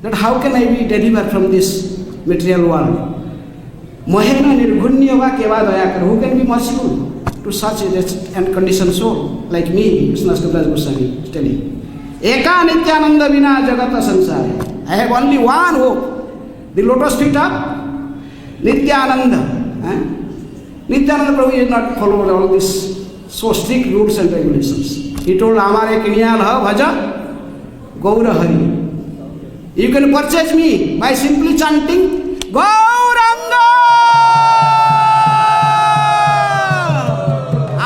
that how can I be delivered from this material world? Mohena nirgunya va keva daya kar. Who can be merciful to such a wretched and conditioned soul like me? Krishna Kaviraj Goswami is telling. Eka nityananda vina jagata sansare. I have only one hope. The lotus feet of Nityananda. Nityananda Prabhu is not followed all these so strict rules and regulations. He told Amare Kinyal ha bhaja Gaura Hari. You can purchase me by simply chanting Gauranga.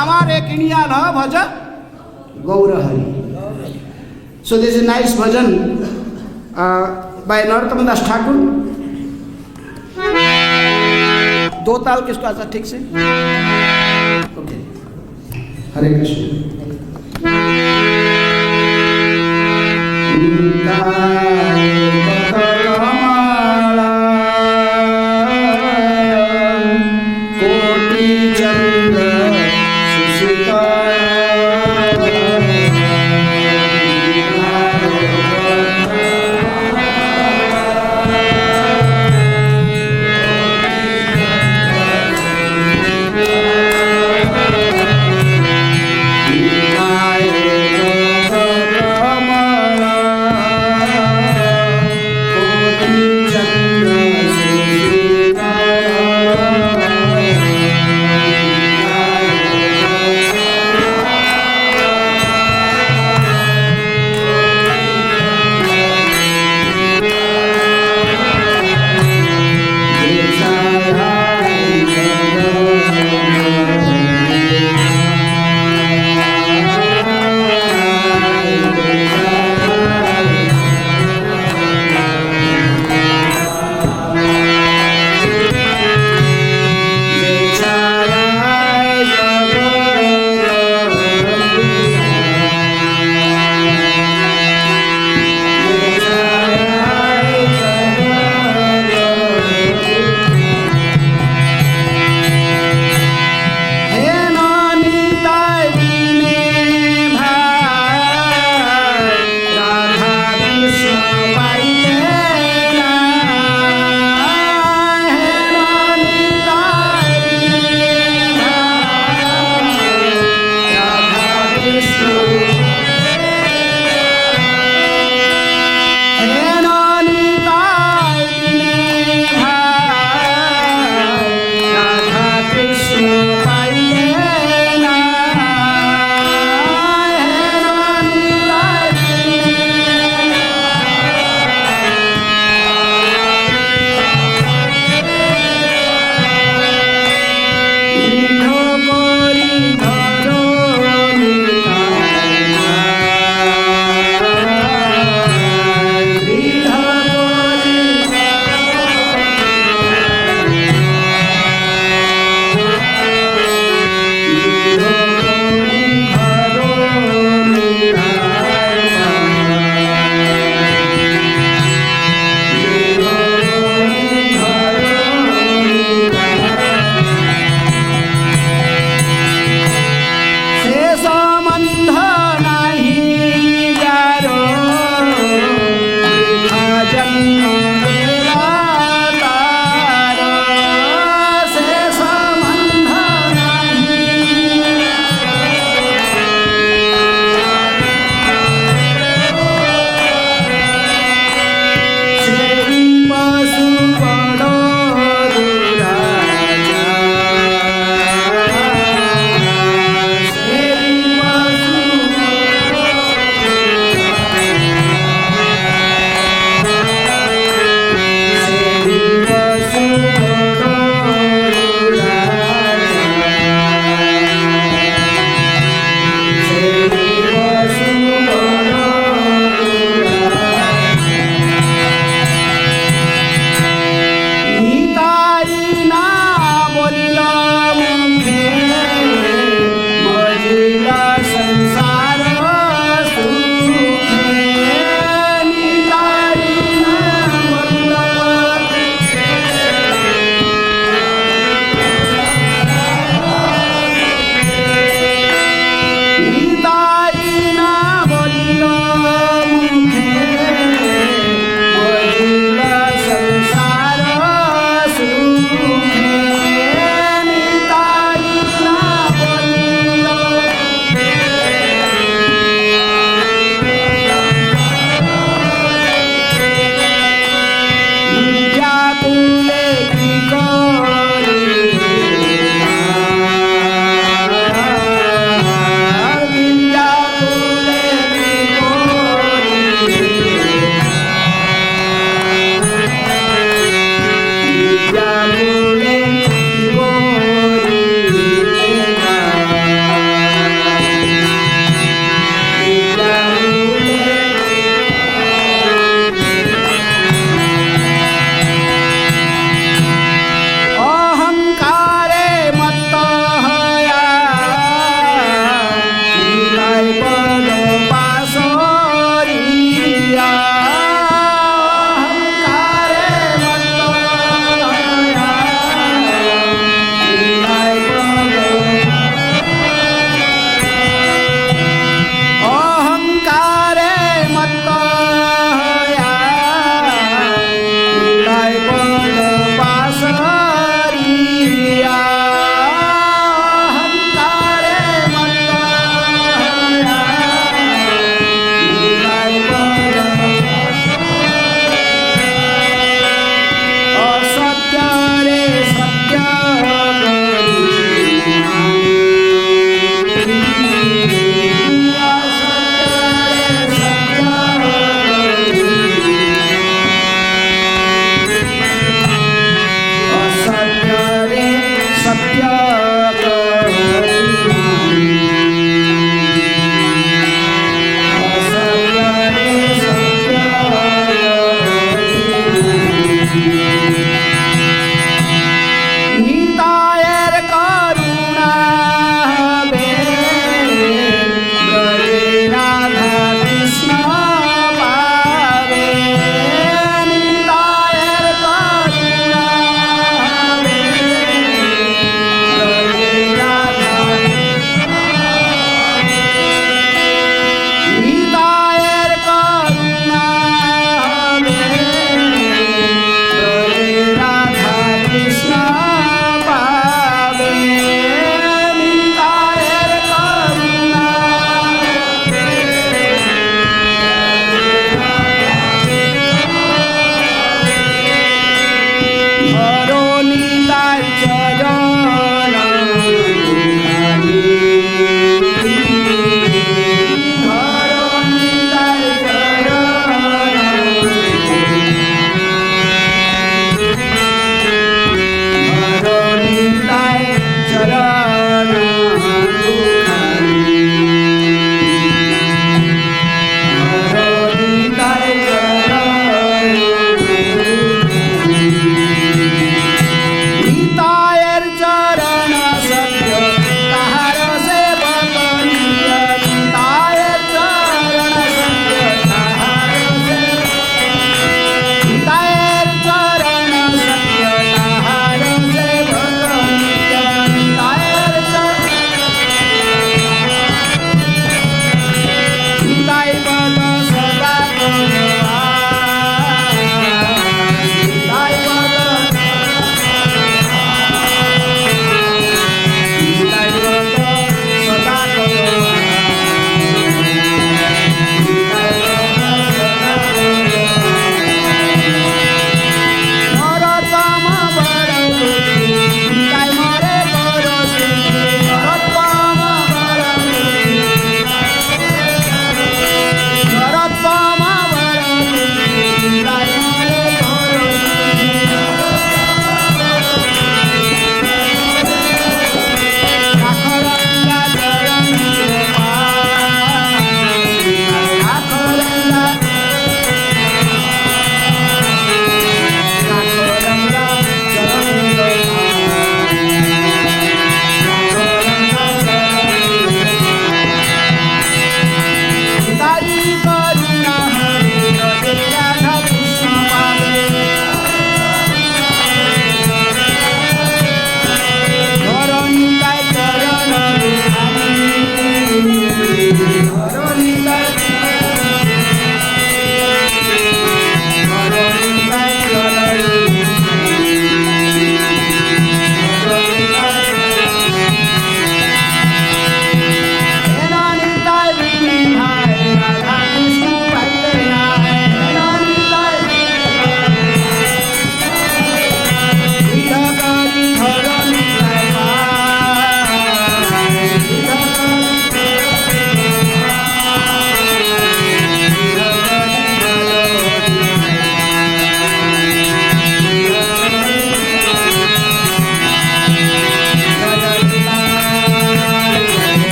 Amare Kinyal ha bhaja Gaura Hari. So there is a nice bhajan by Narottam Das Thakur. दो ताल किसको आता ठीक से? Okay, हरे कृष्ण। कोटि चंद्र सुसिता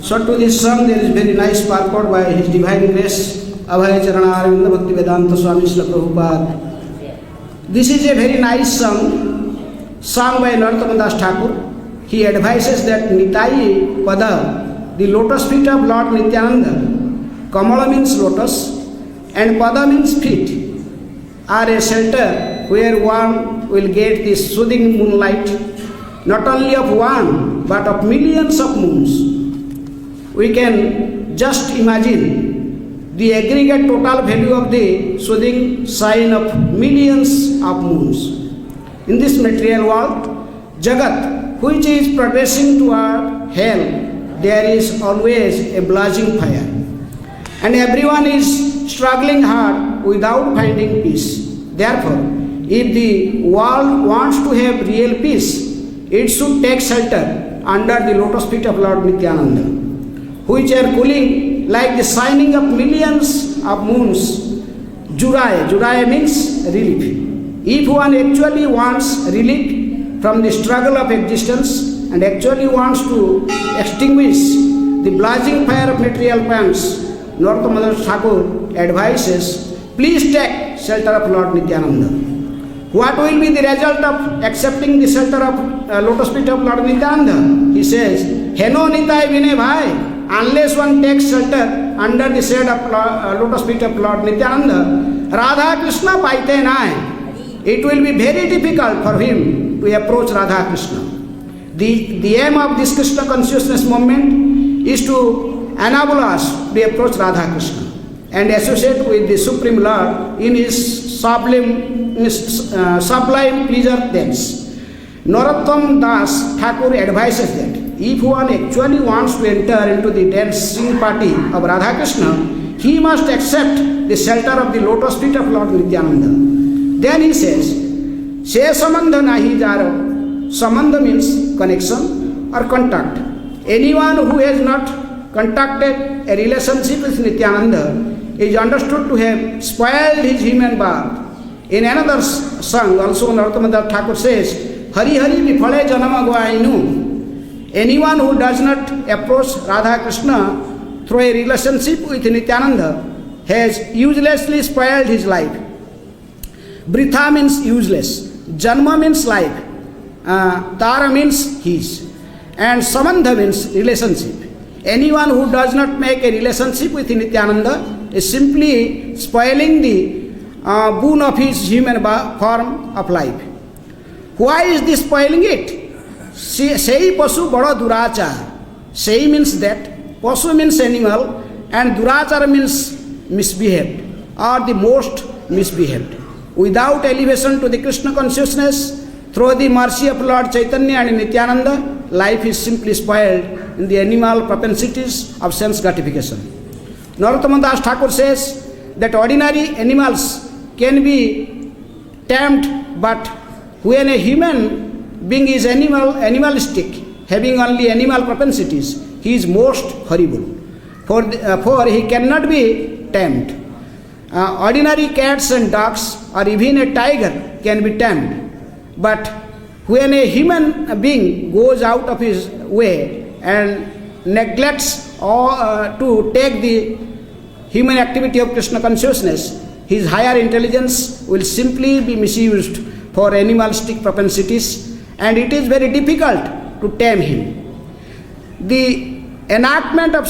So to this song there is very nice purport by His Divine Grace Abhay Charana Arvinda Bhakti Vedanta Swami Srila Prabhupada. This is a very nice song sung by Narottam Das Thakur. He advises that Nitai Pada, the lotus feet of Lord Nityananda, Kamala means lotus and Pada means feet, are a shelter where one will get the soothing moonlight, not only of one but of millions of moons. We can just imagine the aggregate total value of the soothing shine of millions of moons. In this material world, Jagat, which is progressing toward hell, there is always a blazing fire. And everyone is struggling hard without finding peace. Therefore, if the world wants to have real peace, it should take shelter under the lotus feet of Lord Nityananda, which are cooling like the shining of millions of moons. Juraya means relief. If one actually wants relief from the struggle of existence and actually wants to extinguish the blazing fire of material pangs, Narottam Das Thakur advises, please take shelter of Lord Nityananda. What will be the result of accepting the shelter of lotus feet of Lord Nityananda? He says, Heno Nitai Vine Bhai, unless one takes shelter under the shade of lotus feet of Lord Nityananda, Radha Krishna paite nai. It will be very difficult for him to approach Radha Krishna. The aim of this Krishna consciousness movement is to enable us to approach Radha Krishna and associate with the Supreme Lord in his sublime pleasure dance. Narottam Das Thakur advises that if one actually wants to enter into the dancing party of Radha Krishna, he must accept the shelter of the lotus feet of Lord Nityananda. Then he says, Se samandha nahi jaro. Samandha means connection or contact. Anyone who has not contacted a relationship with Nityananda is understood to have spoiled his human birth. In another song, also Narottam Das Thakur says, Hari Hari Vifale Janama Goainu. Anyone who does not approach Radha Krishna through a relationship with Nityananda has uselessly spoiled his life. Britha means useless. Janma means life. Tara means his. And Samandha means relationship. Anyone who does not make a relationship with Nityananda is simply spoiling the boon of his human form of life. Why is this spoiling it? Sei pasu bada durachar. Sei means that, pasu means animal, and durachar means misbehaved, or the most misbehaved. Without elevation to the Krishna consciousness, through the mercy of Lord Chaitanya and Nityananda, life is simply spoiled in the animal propensities of sense gratification. Narottam Das Thakur says that ordinary animals can be tamed, but when a human being is animalistic, having only animal propensities, he is most horrible, for he cannot be tamed. Ordinary cats and dogs or even a tiger can be tamed, but when a human being goes out of his way and neglects to take the human activity of Krishna consciousness, his higher intelligence will simply be misused for animalistic propensities, and it is very difficult to tame him. The enactment of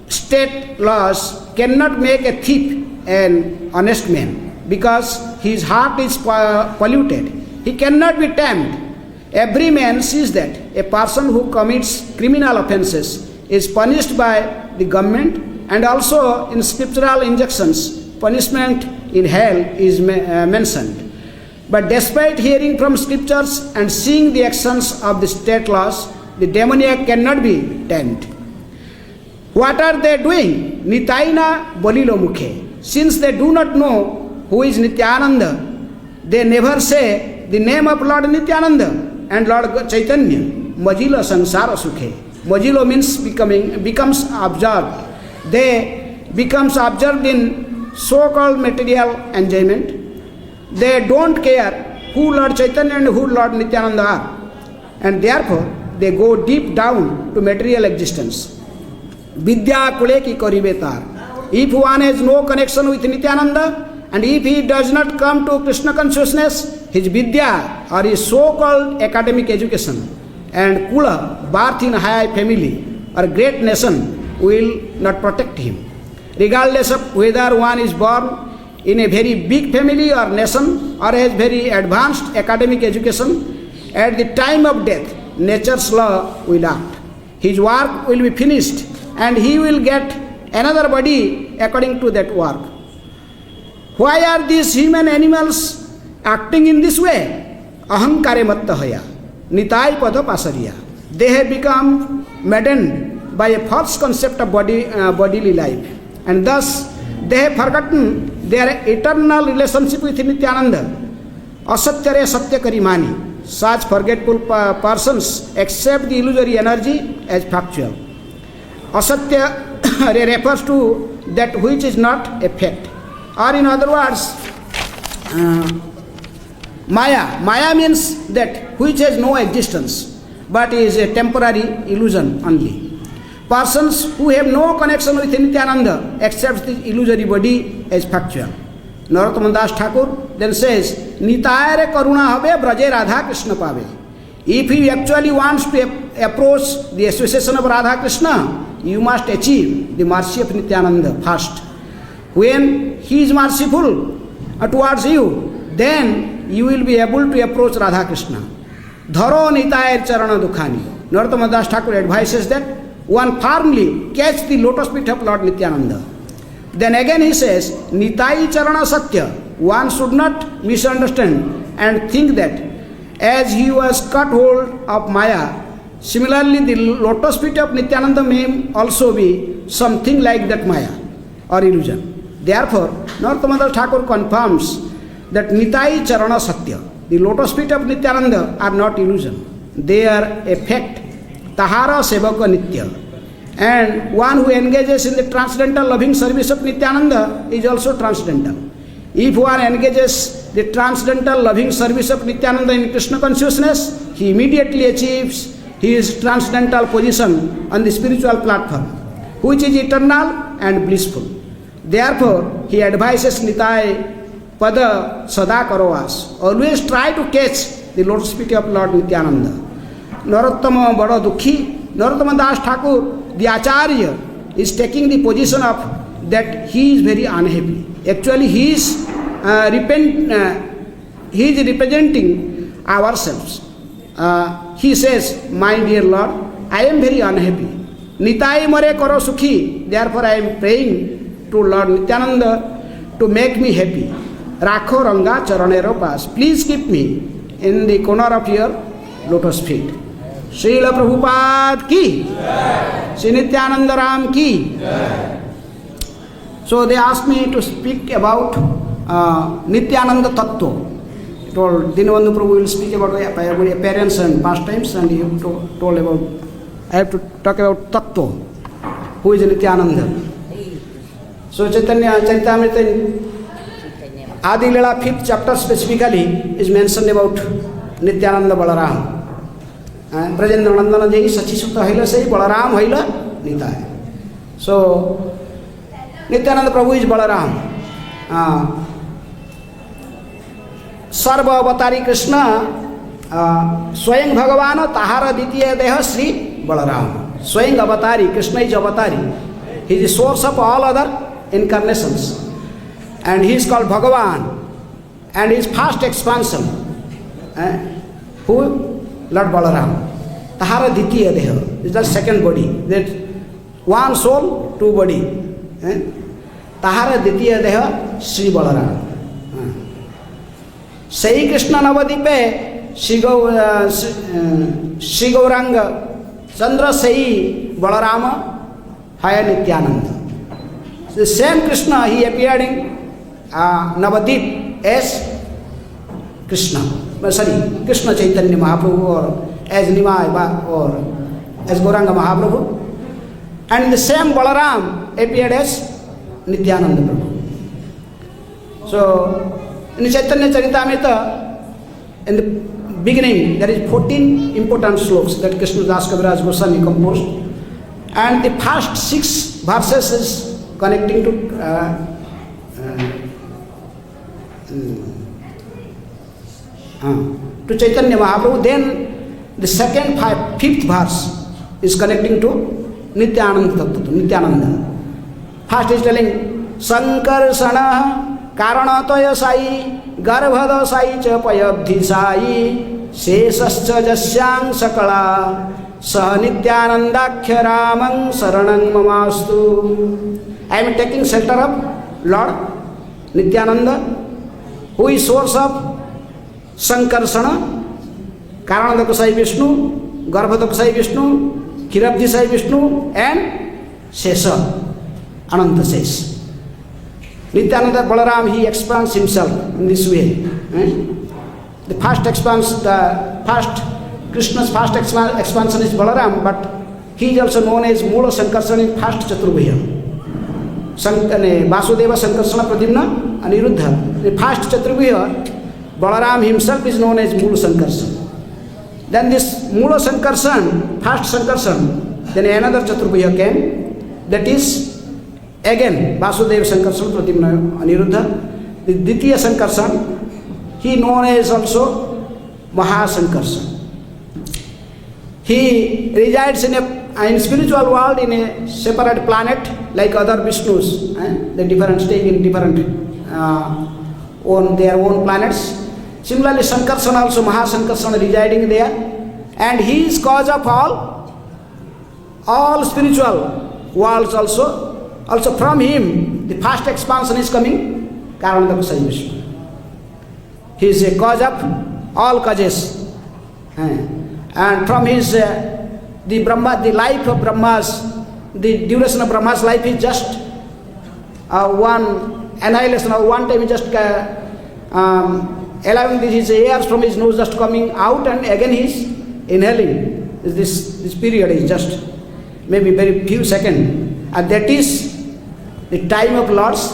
state laws cannot make a thief an honest man, because his heart is polluted. He cannot be tamed. Every man sees that a person who commits criminal offences is punished by the government, and also in scriptural injunctions, punishment in hell is mentioned. But despite hearing from scriptures and seeing the actions of the state laws, the demoniac cannot be tamed. What are they doing? Nitaina bolilo mukhe. Since they do not know who is Nityananda, they never say the name of Lord Nityananda and Lord Chaitanya. Majilo sansara sukhe. Majilo means becomes absorbed. They becomes absorbed in so-called material enjoyment. They don't care who Lord Chaitanya and who Lord Nityananda are, and therefore they go deep down to material existence. Vidya kule ki karibe tar. If one has no connection with Nityananda, and if he does not come to Krishna consciousness, his Vidya or his so-called academic education and Kula, birth in high family or great nation will not protect him. Regardless of whether one is born in a very big family or nation or has very advanced academic education, at the time of death, nature's law will act. His work will be finished and he will get another body according to that work. Why are these human animals acting in this way? Ahankare mattahaya, nitai pada pasariya. They have become maddened by a false concept of bodily life, and thus they have forgotten their eternal relationship with Nityananda. Asatyare satyakari mani. Such forgetful persons accept the illusory energy as factual. Asatya refers to that which is not a fact. Or in other words, Maya. Maya means that which has no existence, but is a temporary illusion only. Persons who have no connection with Nityananda accept the illusory body as factual. Narottama Das Thakur then says, Nitayare karuna habe braje Radha Krishna pave. If he actually wants to approach the association of Radha Krishna, you must achieve the mercy of Nityananda first. When he is merciful towards you, then you will be able to approach Radha Krishna. Dharo Nitayar Charana Dukhani. Narottama Das Thakur advises that one firmly catch the lotus feet of Lord Nityananda. Then again he says, Nitai Charana Satya. One should not misunderstand and think that as he was cut hold of Maya, similarly the lotus feet of Nityananda may also be something like that Maya or illusion. Therefore, Narottama Das Thakur confirms that Nitai Charana Satya. The lotus feet of Nityananda are not illusion. They are a fact. Tahara Sevaka Nitya. And one who engages in the transcendental loving service of Nityananda is also transcendental. If one engages the transcendental loving service of Nityananda in Krishna consciousness, he immediately achieves his transcendental position on the spiritual platform, which is eternal and blissful. Therefore, he advises Nitai Pada Sada Karovas. Always try to catch the lotus feet of Lord Nityananda. Narottama Bada Dukhi. Narottama Das Thakur, the Acharya, is taking the position of that he is very unhappy. Actually, he is representing ourselves. He says, my dear Lord, I am very unhappy. Nitai Mare Karo Sukhi. Therefore, I am praying to Lord Nityananda to make me happy. Rakho Ranga Charanero Pas. Please keep me in the corner of your lotus feet. Srila Prabhupada ki, Sri Nityananda Ram ki. So they asked me to speak about Nityananda Tattva. Told Dinabandhu Prabhu will speak about appearance and pastimes, and he told about, I have to talk about Tattva, who is Nityananda. So Chaitanya Charitamrita Adi Leela 5th chapter specifically is mentioned about Nityananda Balaram. Brajendra Nandana Jai Sachi Sutta Haila say Balaram Haila Nitai. So Nityananda Prabhu is Balaram. Sarva Avatari Krishna Swayam Bhagavana Tahara Ditya Deha Sri Balaram. Swayam Avatari, Krishna is Avatari. He is the source of all other incarnations. And he is called Bhagavan. And his first expansion. Who? Lord Balaram. Tahara Ditya Deha is the second body. That one soul, two body. Tahara Ditya Deha Sri Balaram. Sai Krishna Navadipe Sri Gauranga Chandra Sai Balarama Haya Nityananda. The same Krishna, he appeared in Navadip as Krishna. Krishna Chaitanya Mahaprabhu, or as Nimai or as Gauranga Mahaprabhu. And the same Balaram appeared as Nityananda Prabhu. So, in Chaitanya Charitamrita, in the beginning, there is 14 important slokas that Krishna Das Kaviraj Goswami composed. And the first 6 verses is connecting to Chaitanya Mahaprabhu. Then the second 5th verse is connecting to Nityananda Tattva, Nityananda. First is telling Sankarsana Karanatoya Sai Garbhada Sai Cha Payabdhi Sai Sesascha Jasyang Sakala Sah Nityanandakhya Ramang Saranang Mamastu. I am taking shelter of Lord Nityananda, who is source of Sankarsana, Karanada Sai Vishnu, Garbhada Sai Vishnu, Kirabdi Sai Vishnu, and Sesa, Ananta says. Nityananda Balaram, he expands himself in this way. The first Krishna's first expansion is Balaram, but he is also known as Mula Sankarsana in first Chaturbhuja. Vasudeva Sankarsana Pradyumna Aniruddha. In the first Chaturbhuja, Balaram himself is known as Mula Sankarsana. Then this Mula Sankarsana, first Sankarsana, then another Chaturbhuja came, that is again Vasudeva Sankarsana Pradyumna Aniruddha. The Ditya Sankarsana, he known as also Mahasankarsana. He resides in spiritual world in a separate planet like other Vishnus. The different staying in different on their own planets. Similarly, Sankarsana also, Mahasankarsana residing there, and he is cause of all spiritual worlds also. Also from him, the first expansion is coming, Karanada Sai Vishnu. He is a cause of all causes. And from his, the Brahma, the life of Brahmas, the duration of Brahma's life is just one annihilation, or one time just allowing his airs from his nose just coming out, and again he is inhaling. This period is just maybe very few seconds, and that is the time of Lord's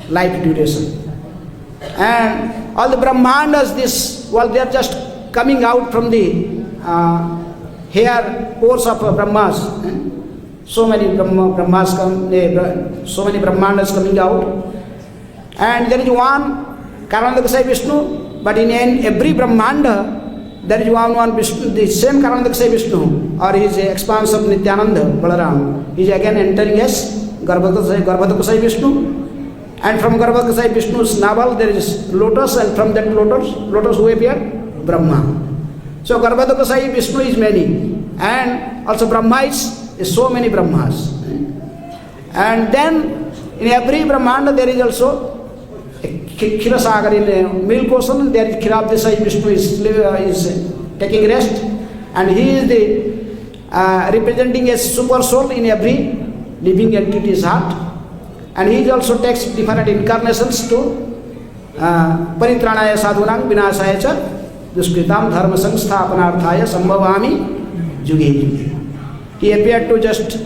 life duration. And all the Brahmandas, they are just coming out from the hair pores of Brahmas. So many Brahmas so many Brahmandas coming out. And there is one Karanada Sai Vishnu, but in every Brahmanda, there is one Vishnu, the same Karanada Sai Vishnu, or his expanse of Nityananda Balaram, he is again entering as Garbhada Sai Vishnu. And from Garbhada Sai Vishnu's navel there is lotus, and from that lotus who appeared? Brahma. So Garbhada Sai Vishnu is many, and also Brahma is so many Brahmas. And then in every Brahmanda there is also a Khirasagar, in a milk ocean there is Khirabdi Sai Vishnu is taking rest, and he is the representing a super soul in every living entity's heart, and he also takes different incarnations to Paritranaya Sadhunang Vinasaya Cha Duskritam Dharma Samsthapanarthaya Sambhavami Juge Juge. He appeared to just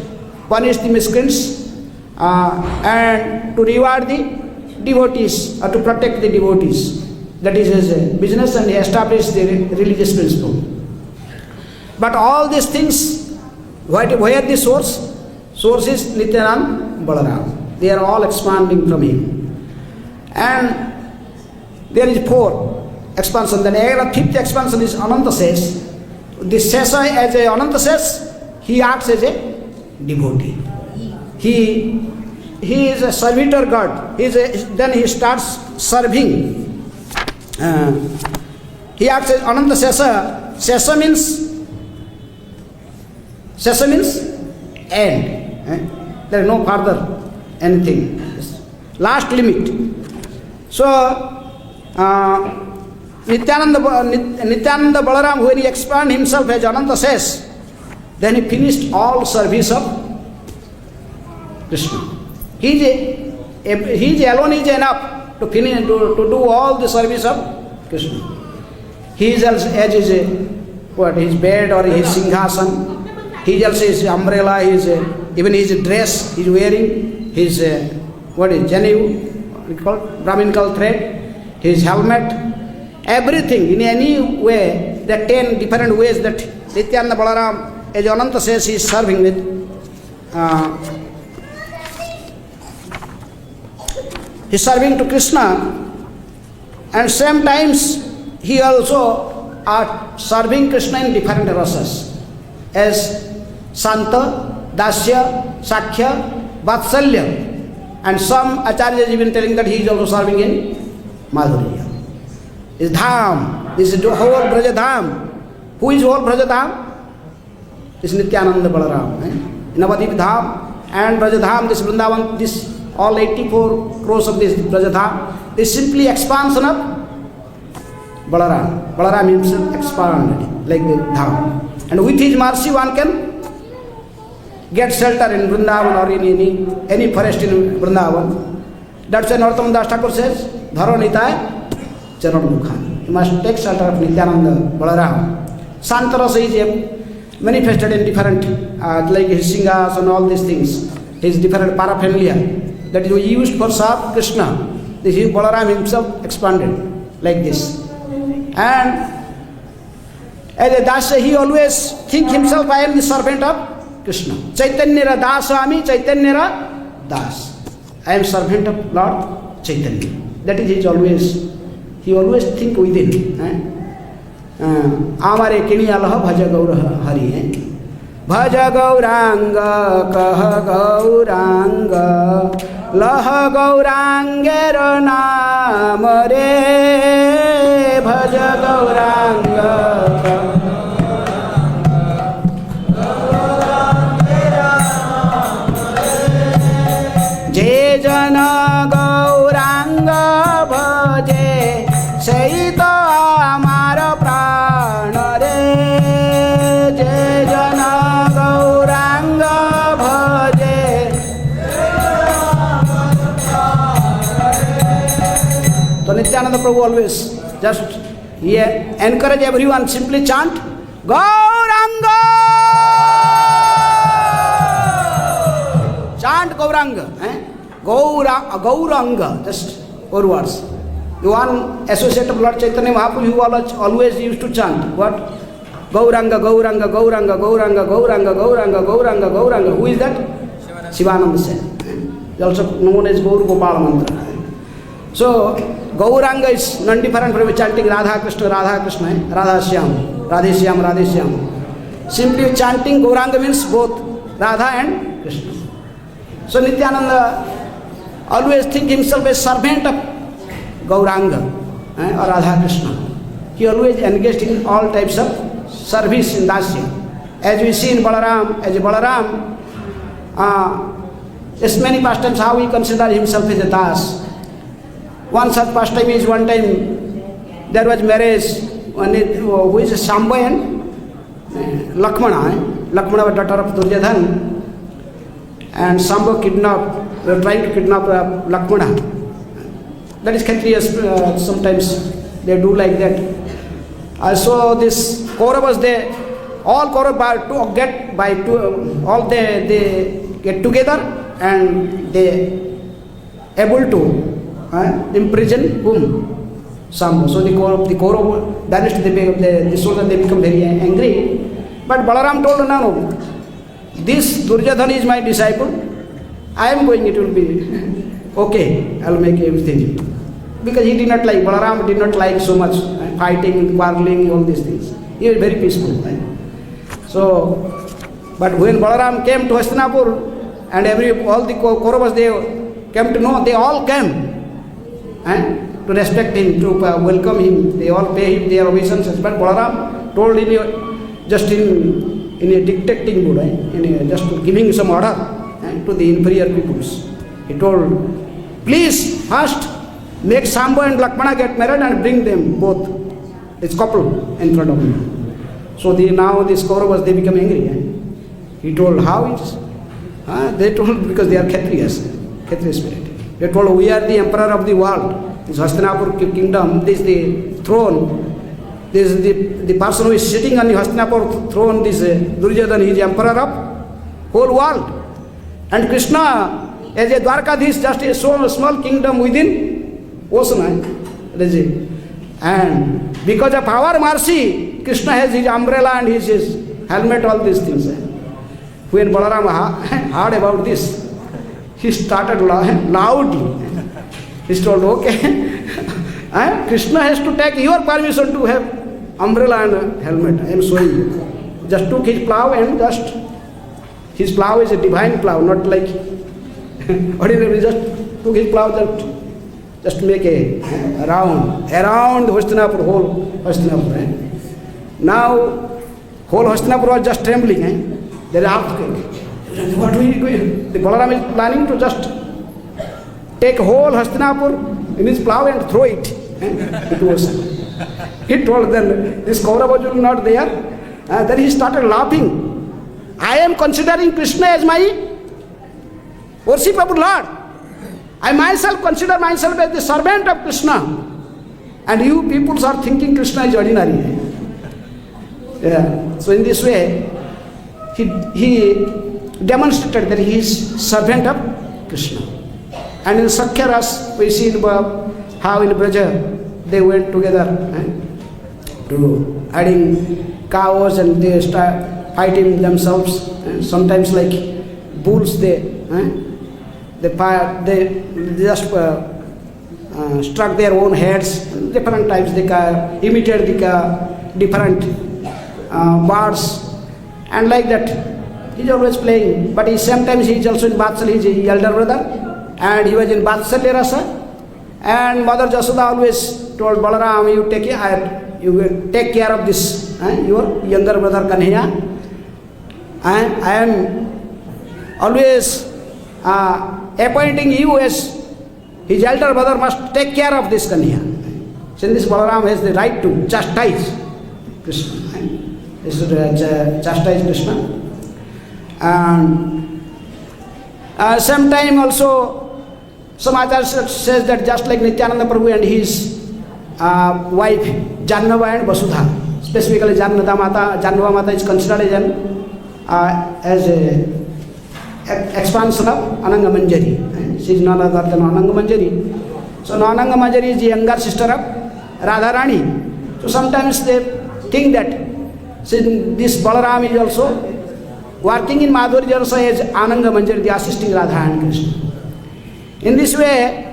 punish the miscreants and to reward the devotees, or to protect the devotees. That is his business, and he established the religious principle. But all these things, where the source? Source is Nityananda Balaram. They are all expanding from him. And there is 4 expansion. Then the 5th expansion is Ananta says. The Sesa, as a Ananta says, he acts as a devotee. He is a servitor god. Then he starts serving. He acts as Ananta Sesa. Sesa means end. There is no further anything. Last limit. So Nityananda Balaram, when he expanded himself as Ananta says, then he finished all service of Krishna. He alone is enough to finish, to do all the service of Krishna. He is also as his bed or his singhasan. He is also his umbrella. Even his dress he is wearing. His janu, Brahminical thread. His helmet. Everything in any way. The 10 different ways that Nityananda Balaram as Ananta says, he is serving with he is serving to Krishna, and same times he also are serving Krishna in different rasas as Santa, Dasya, Sakhya, Vatsalya, and some acharyas even telling that he is also serving in Madhurya. Is Dham, this is the whole Braja Dham. Who is whole Braja Dham? This is Nityananda Balaram. Navadip Dham and Braja Dham, this Vrindavan, this all 84 crores of this Braja Dham, is simply expansion of Balaram. Balaram himself expanded like the Dham. And with his mercy one can get shelter in Vrindavan or in any forest in Vrindavan. That's why Narottam Das Thakur says, Dharo Nitai Charan Mukhan. You must take shelter of Nityananda Balaram. Santarasa is manifested in different, like his singas and all these things. His different paraphernalia that is used for serve Krishna. This is Balaram himself expanded like this. And as a Dasa, he always thinks himself, I am the servant of Krishna. Chaitanyara Dasami, Chaitanyara Das. I am servant of Lord Chaitanya. That is his always, he always think within. Amare Kiniyalaha Bhaja Gaura Hari. Bhaja Gauranga Kaha Gauranga Laha Gaurangera Namare Bhaja Gauranga Je Jana Gauranga Bhaje Saita Amara Prana Re Je Jana Gauranga Bhaje. So Nityananda Prabhu always just encourage everyone, simply chant Gauranga. Chant Gauranga. Gauranga, just 4 words. The one associate of Lord Chaitanya Mahaprabhu who always used to chant what? Gauranga, Gauranga, Gauranga, Gauranga, Gauranga, Gauranga, Gauranga, Gauranga. Who is that? Shivananda Sen. He also known as Gaur Gopal Mantra. So Gauranga is non-different from chanting Radha Krishna, Radha Krishna, Radha Shyam, Radhe Shyam, Radhe Shyam. Simply chanting Gauranga means both Radha and Krishna. So Nityananda always think himself as servant of Gauranga or Radha Krishna. He always engaged in all types of service in Dasya. As we see in Balaram, as Balaram, there's many pastimes how he considered himself as a Das. One such pastime is one time there was marriage, who is Shamba and Lakshmana. Lakshmana was daughter of Duryodhana. And Shamba kidnapped, were trying to kidnap Lakshmana. That is Kshatriyas, sometimes they do like that. So this Kauravas, they all Kauravas all they get together and they able to imprison whom? Shamba. So the Kaurava dynasty, the soldiers, they become very angry. But Balaram told, no, this Duryodhana is my disciple. I am going, it will be okay, I will make everything. Because he did not like, Balaram did not like so much fighting, quarreling, all these things. He was very peaceful. Right? So, but when Balaram came to Hastinapur and all the Kauravas, they came to know, they all came to respect him, to welcome him. They all pay him their obeisances. But Balaram told him just in a dictating mood, just giving some order to the inferior peoples. He told, please first make Shamba and Lakshmana get married and bring them both, this couple, in front of me. So now these Kauravas, they become angry. He told, how it is? They told, because they are Kshatriyas, Kshatriya spirit. They told, we are the emperor of the world. This Hastinapur kingdom, this is the throne. This is the person who is sitting on the Hastinapur throne, this Duryodhana, he is emperor of whole world. And Krishna, as a Dwarkadhish, just a small kingdom within ocean. And because of our mercy, Krishna has his umbrella and his helmet, all these things. When Balarama heard about this, he started loudly. He told, okay, Krishna has to take your permission to have umbrella and helmet. I am showing you. Just took his plow and just, his plow is a divine plow, not like ordinary, just took his plow, just make a round, around Hastinapur, whole Hastinapur. Now, whole Hastinapur was just trembling. There is earthquake. What will he do? The Balaram is planning to just take whole Hastinapur in his plow and throw it into ocean. He told them, this Kauravas will not there. Then he started laughing. I am considering Krishna as my worshipable Lord. I myself consider myself as the servant of Krishna. And you people are thinking Krishna is ordinary. So in this way, he demonstrated that he is servant of Krishna. And in Sakhya Ras, we see how in Braja they went together to adding cows and they start fighting themselves. Sometimes like bulls, they just struck their own heads. Different times they imitated the different birds, and like that. He's always playing, but sometimes he's also in Vatsalya, he's the elder brother, and he was in Vatsalya Rasa. And Mother Jasoda always told Balaram, you will take care of this, your younger brother Kanhaiya. And I am always appointing you as his elder brother, must take care of this Kanhaiya. Since this Balaram has the right to chastise Krishna. He should chastise Krishna. And sometime also, some authors says that just like Nityananda Prabhu and his wife Jannava and Vasudha, specifically Jannava Mata is considered as a expansion of Ananga Manjari. She is none other than Ananga Manjari. So Ananga Manjari is the younger sister of Radharani. So sometimes they think that since this Balaram is also working in Madhurya Rasa as Ananga Manjari, the assisting Radha and Krishna. In this way,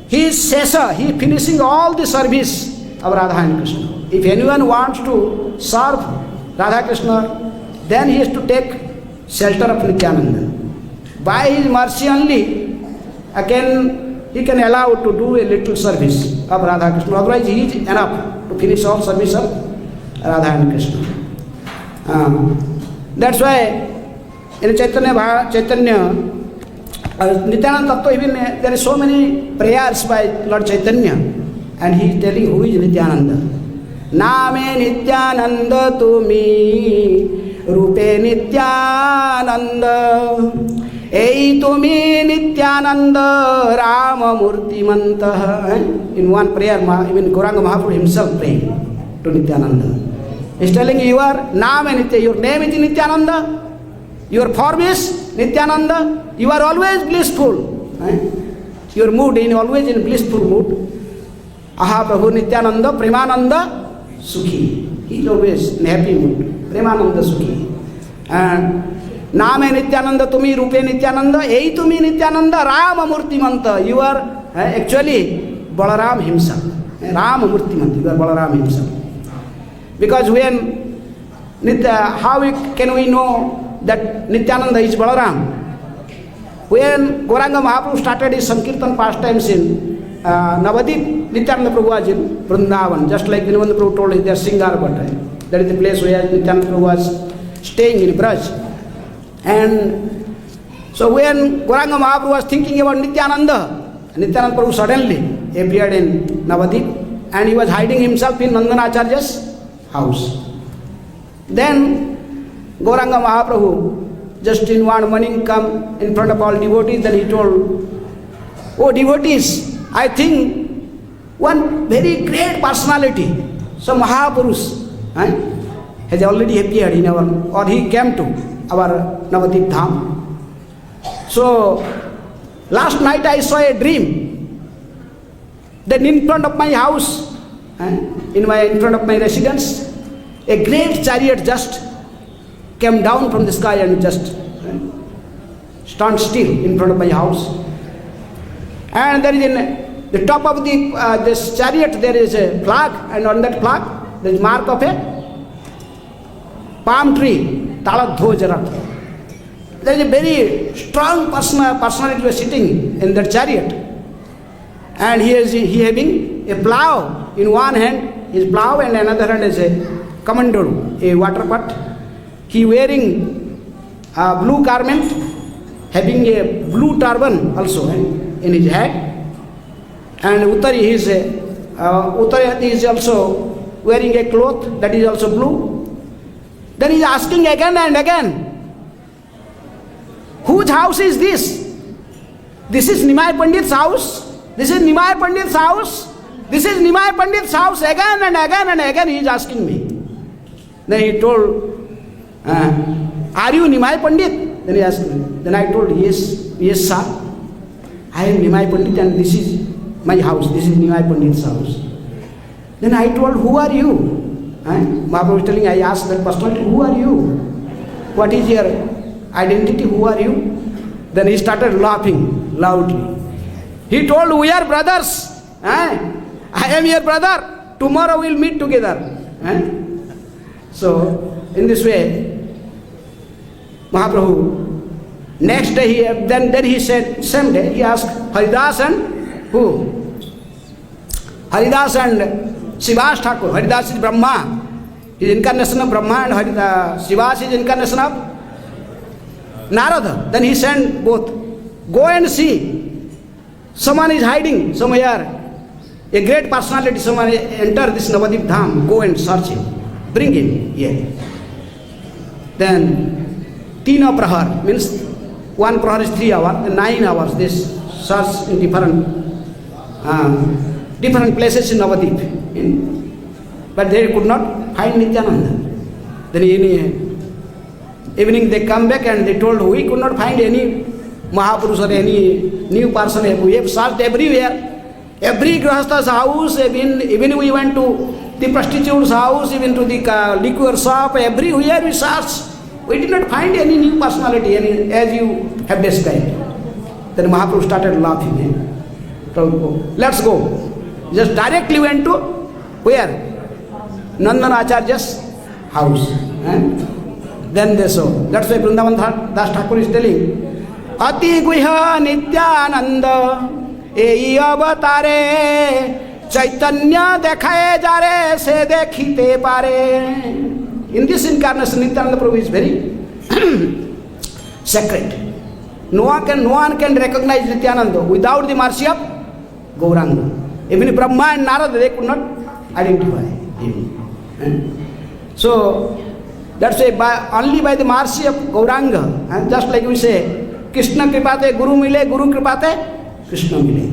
he is Sesa, he is finishing all the service of Radha and Krishna. If anyone wants to serve Radha Krishna, then he has to take shelter of Nityananda. By his mercy only, he can allow to do a little service of Radha Krishna. Otherwise, he is enough to finish all service of Radha and Krishna. That's why in Chaitanya, Nityananda Tattva, even there are so many prayers by Lord Chaitanya, and he is telling who is Nityananda. Name Nityananda tumi, Rupe Nityananda, Ei tumi Nityananda, Rama Murti Mantah. In one prayer, even Gauranga Mahaprabhu himself praying to Nityananda. He is telling you, your name is Nityananda, your form is Nityananda, you are always blissful. Your mood is always in blissful mood. Aha Prabhu Nityananda, Premananda, Sukhi. He is always in happy mood. Premananda Sukhi. And Name Nityananda Tumi, Rupe Nityananda, Ei Tumi Nityananda, Rama Murti Manta. You are actually Balaram himself. Rama Murti Manta, you are Balaram himself. Because how can we know that Nityananda is Balaram? When Gauranga Mahaprabhu started his Sankirtan pastimes in Navadip, Nityananda Prabhu was in Vrindavan, just like Vinavanda Prabhu told us, they are Singarbhat. That is the place where Nityananda Prabhu was staying in Braj. And so when Gauranga Mahaprabhu was thinking about Nityananda Prabhu suddenly appeared in Navadip, and he was hiding himself in Nandanacharya's house. Then Gauranga Mahaprabhu just in one morning come in front of all devotees, then he told, oh devotees, I think one very great personality, some Mahapurush has already appeared in our, or he came to our Navadip Dham. So last night I saw a dream that in front of my house, in front of my residence, a great chariot just came down from the sky and just stand still in front of my house. And there is in the top of this chariot there is a flag, and on that flag there is mark of a palm tree, Taladhoj Rath. There is a very strong personality was sitting in that chariot, and he having a plow in one hand, his plow, and another hand is a commando, a water pot. He wearing a blue garment, having a blue turban also in his head, and Uttari is also wearing a cloth that is also blue. Then he is asking again and again, whose house is this? This is Nimai Pandit's house. This is Nimai Pandit's house. This is Nimai Pandit's house. Again and again and again he is asking me. Then he told, are you Nimai Pandit? Then he asked me. Then I told, yes sir. I am Nimai Pandit and this is my house. This is Nimai Pandit's house. Then I told, who are you? Mahaprabhu was telling, I asked that personality, who are you? What is your identity? Who are you? Then he started laughing loudly. He told, we are brothers. I am your brother. Tomorrow we will meet together. So, in this way, Mahaprabhu, next day, then he said, same day, he asked Haridas and who? Haridas and Srivas Thakur. Haridas is Brahma, is incarnation of Brahma, and Srivas is incarnation of Narada. Then he sent both. Go and see. Someone is hiding somewhere. A great personality, someone enter this Navadip Dham. Go and search him. Bring him here. Then Tina Prahar means one Prahar is 3 hours, 9 hours. This search in different places in Navadip. But they could not find Nityananda. Then in evening they come back and they told, we could not find any Mahapurush or any new person. We have searched everywhere. Every Grihastha's house, even we went to the prostitute's house, even to the liquor shop, everywhere we searched. We did not find any new personality, as you have described. Then Mahaprabhu started laughing. Told, let's go. Just directly went to where? Nandana Acharya's house. Then they saw. That's why Vrindavan Das Thakur is telling, Ati Guha Nityananda Ei avatare Chaitanya dekhaye jare se dekhite pare. In this incarnation, Nityananda Prabhu is very sacred. No one can recognize Nityananda without the mercy of Gauranga. Even Brahma and Narada, they could not identify him. So, that's why only by the mercy of Gauranga, and just like we say, Krishna kripate Guru mile, Guru kripate Krishna mile.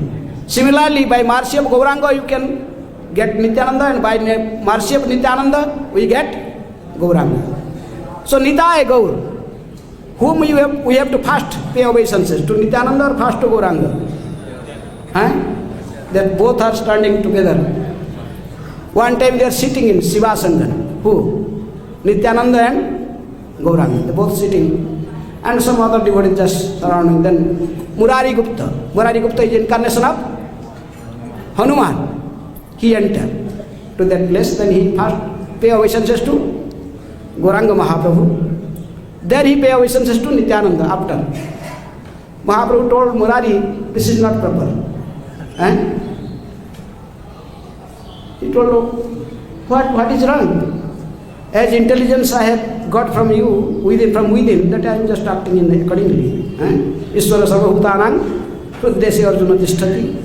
Similarly, by mercy of Gauranga, you can get Nityananda, and by mercy of Nityananda, we get Gauranga. So, Nitai Gaur, whom we have to first pay obeisances, to Nityananda or first to Gauranga? That both are standing together. One time they are sitting in Sivasangan. Who? Nityananda and Gauranga. They both sitting. And some other devotee just surrounding. Then Murari Gupta. Murari Gupta is incarnation of Hanuman. He entered to that place. Then he first pay obeisances to Gauranga Mahaprabhu. Then he pay obeisances to Nityananda after. Mahaprabhu told Murari, this is not proper. He told, what is wrong? As intelligence I have got from you, from within, that I am just acting in accordingly. Ishvara sarva bhutanang hruddesya arjuna tishtati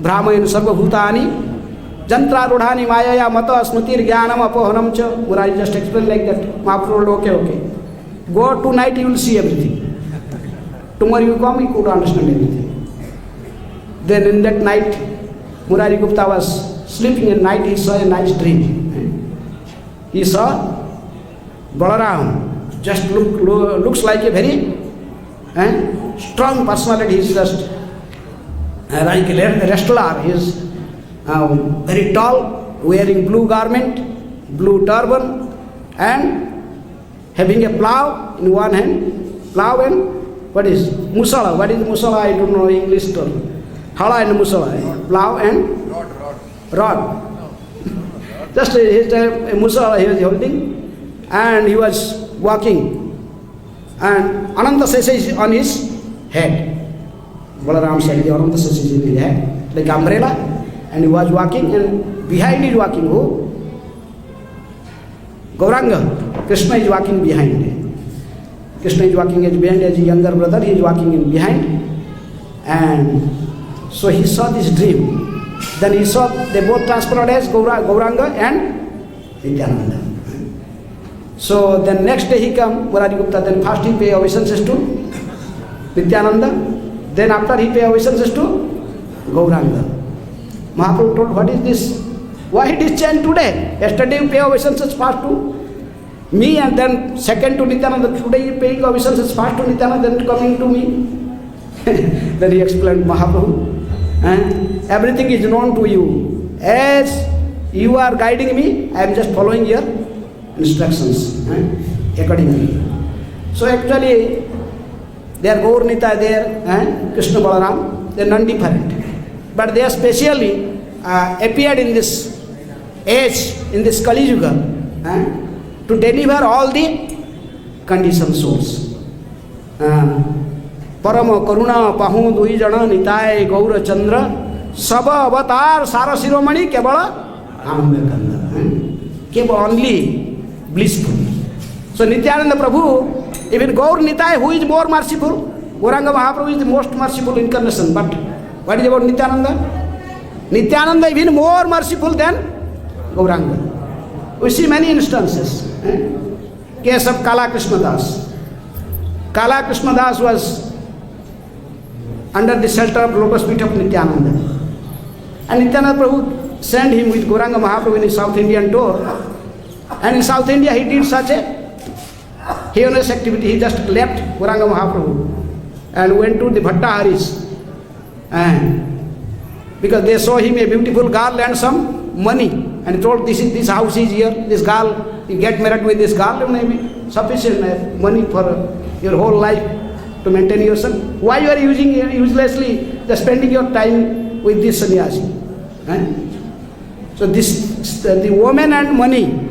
brahmayan sarva bhutani jantra rudhani mayaya mata smritir jnanam apohanam cha. Murari just explained like that. Mahaprabhu told, okay. Go tonight, you will see everything. Tomorrow you come, you could understand everything. Then in that night, Murari Gupta was sleeping at night, he saw a nice dream. He saw Balaram, just looks like a very strong personality. He is just like a wrestler. He is very tall, wearing blue garment, blue turban, and having a plow in one hand, plow and what is musala? What is musala? I don't know English term. Hala and musala, plow and rod. Just his a musala he was holding, and he was walking, and Ananta Sesha is on his head. Balaram said, the Ananta Sesha is in his head, like umbrella, and he was walking, and behind is walking who? Gauranga. Krishna is walking behind. Krishna is walking behind as a younger brother, he is walking in behind. And so he saw this dream. Then he saw they both transformed as Gauranga and Nityananda. So then next day he come, Murari Gupta, then first he pay obeisances to Nityananda, then after he pay obeisances to Gauranga. Mahaprabhu told, what is this? Why it is changed today? Yesterday you pay obeisances first to me, and then second to Nityananda. Today you paying obeisances first to Nityananda, then coming to me. Then he explained, Mahaprabhu, everything is known to you. As you are guiding me, I am just following your instructions accordingly. So actually, they are Gaur Nita there, Krishna Balaram, they are non-different. But they are specially appeared in this age, in this Kali Yuga, to deliver all the conditioned souls. Parama Karuna Pahu Dui Jana Nitai Gaura Chandra Saba Avatar Sara Siromani Kebala Amekanda. Kebala only blissful. So Nityananda Prabhu, even Gaur Nitai, who is more merciful? Gauranga Mahaprabhu is the most merciful incarnation. But what is about Nityananda? Nityananda even more merciful than Gauranga. We see many instances. Case of Kala Krishna Das. Kala Krishna Das was under the shelter of lotus feet of Nityananda. And Nityananda Prabhu sent him with Gauranga Mahaprabhu in his South Indian tour. And in South India he did such a heinous activity. He just left Gauranga Mahaprabhu and went to the Bhattaharis. And because they saw him a beautiful girl and some money, and he told, this house is here, this girl, you get married with this girl, maybe sufficient money for your whole life to maintain yourself. Why you are using uselessly, just spending your time with this sannyasi? So the woman and money,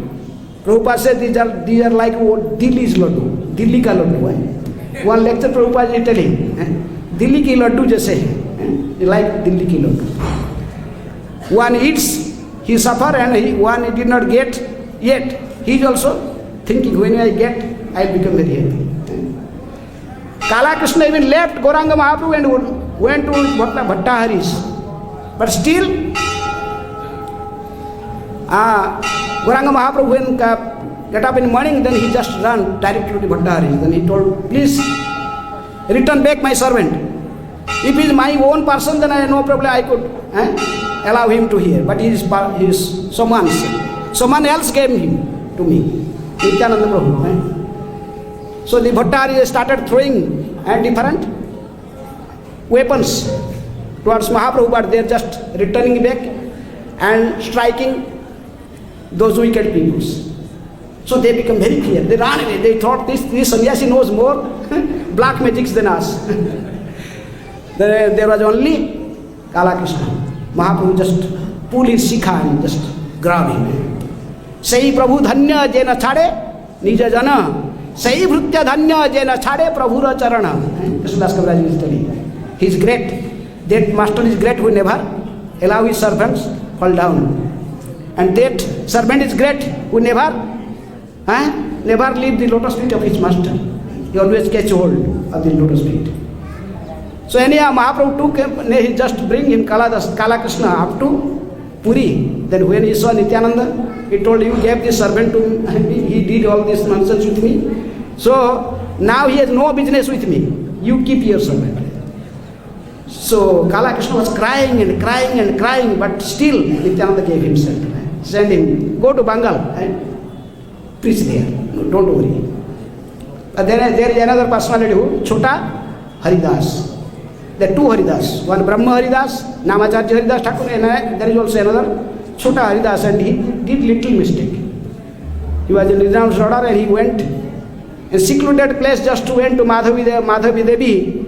Prabhupada said these are like Delhi's laddu, Delhi ka laddu. One lecture Prabhupada is telling, Delhi ki laddu jaise hai, like Delhi ki laddu. One eats, he suffer, and one did not get yet. He is also thinking, when I get, I will become very happy. Kala Krishna even left Gauranga Mahaprabhu and went to Bhattaharis. But still, Gauranga Mahaprabhu, when get up in the morning, then he just ran directly to the Bhattaharis. Then he told, please return back my servant. If he is my own person, then I have no problem, I could allow him to hear. But he is someone else gave him to me, Nityananda Prabhu. So the Bhattaharis started throwing different weapons towards Mahaprabhu, but they are just returning back and striking those wicked people. So they become very clear. They ran away. They thought this sannyasi knows more black magics than us. There was only Kala Krishna. Mahaprabhu just pulled his shikha and just grabbed him. Sei Prabhu dhanya jena chade nija jana. Sei bhrutya dhanya jena chade Prabhura charana. Krishnadas Kaviraj is telling. He is great. That master is great who never allow his servants fall down. And that servant is great who never leave the lotus feet of his master. He always catch hold of the lotus feet. So anyhow, Mahaprabhu took him, he just bring him Kala Krishna up to Puri. Then when he saw Nityananda, he told, you gave this servant to me, he did all this nonsense with me. So now he has no business with me. You keep your servant. So Kala Krishna was crying and crying and crying, but still Nityananda gave him shelter. Send him, go to Bengal and preach there. No, don't worry. There is another personality who, Chota Haridas. There are two Haridas. One Brahma Haridas, Namacharya Haridas Thakur, and there is also another Chota Haridas, and he did little mistake. He was in Nizam's order and he went a secluded place, just went to Madhavi Devi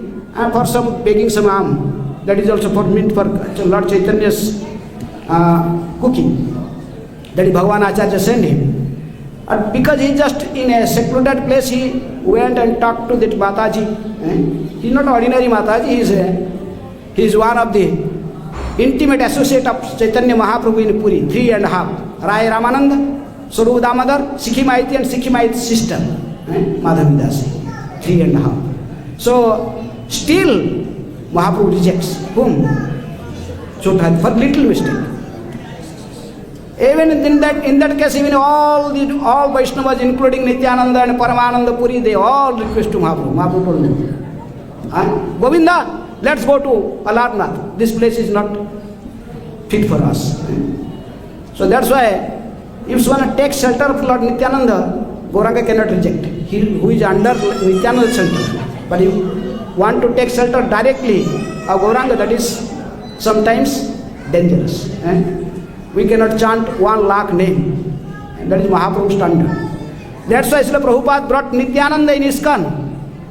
for some begging some alms. That is also for meant for Lord Chaitanya's cooking. That is Bhagavan Acharya sent him. And because he just in a secluded place, he went and talked to that Mataji. He is not ordinary Mataji, he is one of the intimate associate of Chaitanya Mahaprabhu in Puri, 3.5. Rai Ramananda, Swarup Damodar, Sikhi Maiti and Sikhi Maiti's sister, Madhavi Dasi, 3.5. So, still Mahaprabhu rejects whom? Chota, for little mistake. Even in that case, even all Vaishnavas, including Nityananda and Paramananda Puri, they all request to Mahaprabhu. Mahaprabhu told them, Govinda, let's go to Alarnath. This place is not fit for us. So that's why, if one takes shelter of Lord Nityananda, Gauranga cannot reject. He who is under Nityananda's shelter. But if want to take shelter directly of Gauranga, that is sometimes dangerous. We cannot chant 1 lakh name. That is Mahaprabhu's standard. That's why Srila Prabhupada brought Nityananda in ISKCON.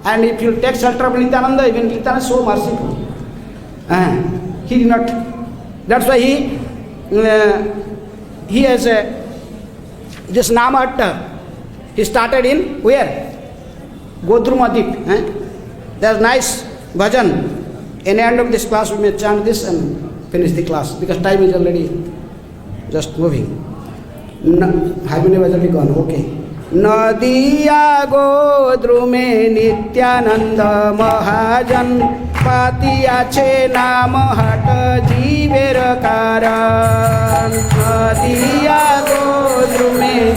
And if you take shelter of Nityananda, even Nityananda is so merciful. He did not. That's why he has this Namahatta. He started in where? Godrumadip. There's nice bhajan. In the end of this class, we may chant this and finish the class because time is already just moving. Harmony was already gone. Okay. Nadiya Godru mein Nityananda Mahajan Patiya che naam hat jeever karan. Nadiya Godru mein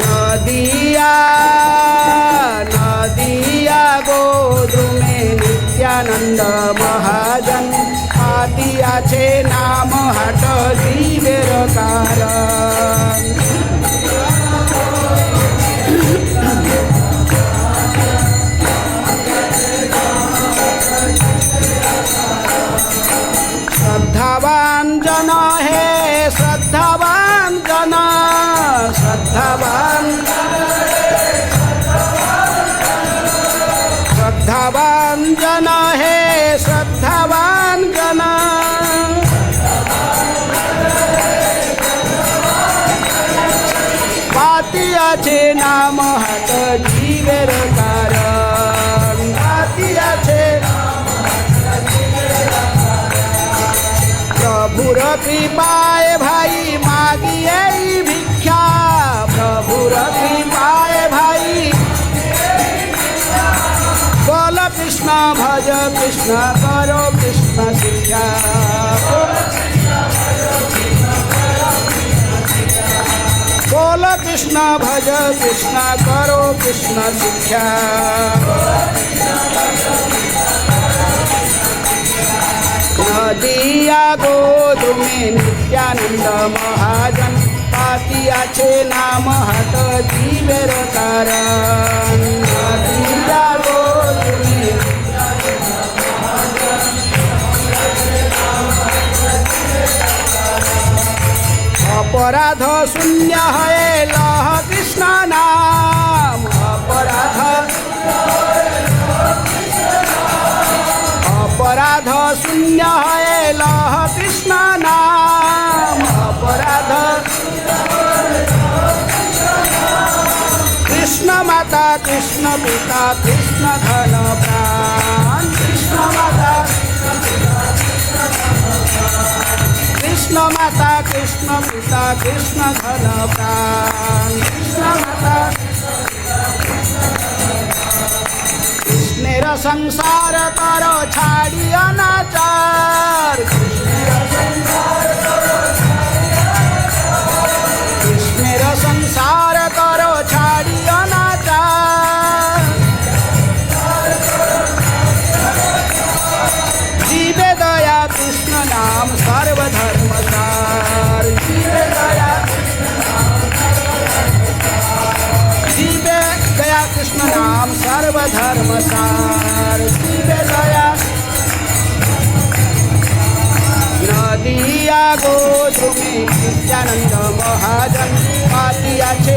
Nadiya Godru mein Nityananda Mahajan Patiya che naam hat jeever karan. श्रद्धावान जना है श्रद्धावान जना श्रद्धावान जना है श्रद्धावान जना पातिया छे नाम हट जीवेर कारण पातिया छे प्रभुर कृपाए भाई मागिए भिक्षा प्रभुर कृपाए भाई बोल कृष्ण भज कृष्ण करो कृष्ण शिक्षा बोल कृष्ण भज कृष्ण करो कृष्ण शिक्षा नदिया गोधु में नित्यानंद महाजन पातिया छे नाम हट जीवेर कारण नदिया गोधु में अपराध शून्य है लह कृष्ण नाम अपराध शून्य है लह कृष्ण नाम अपराध कृष्ण माता कृष्ण पिता कृष्ण धन प्राण कृष्ण माता कृष्ण माता कृष्ण पिता कृष्ण धन प्राण कृष्ण माता कृष्णेर संसार करो छाड़ी अनाचार कृष्णेर संसार करो छाड़ी अनाचार जीवे दया कृष्ण नाम सर्वधर्म सार जीवे दया कृष्ण नाम सर्वधर्म सार जीवे दया নদিয়া গো তুমি নিত্যানন্দ মহাজন পাতি আছে